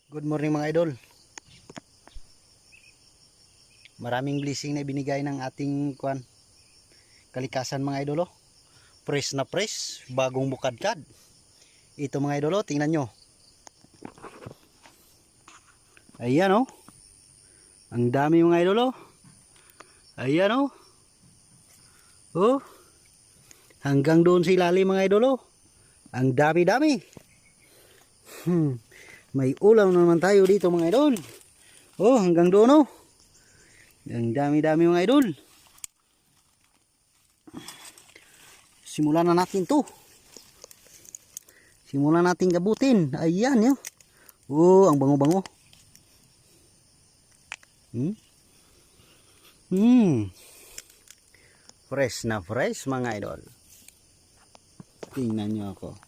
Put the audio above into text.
Good morning mga idol. Maraming blessing na binigay ng ating kalikasan mga idol. Fresh na fresh, bagong bukadkad. Ito mga idol, tingnan nyo. Ayan oh. Ang dami mga idol. Ayan oh. Oh. Hanggang doon sa ilalim mga idol. Ang dami-dami. May ulam naman tayo dito mga idol. Oh, hanggang doon oh. Ang dami-dami mga idol. Simulan na natin to. Simulan natin gabutin. Ayan yun. Oh, ang bango-bango. Fresh na fresh mga idol. Tingnan nyo ako.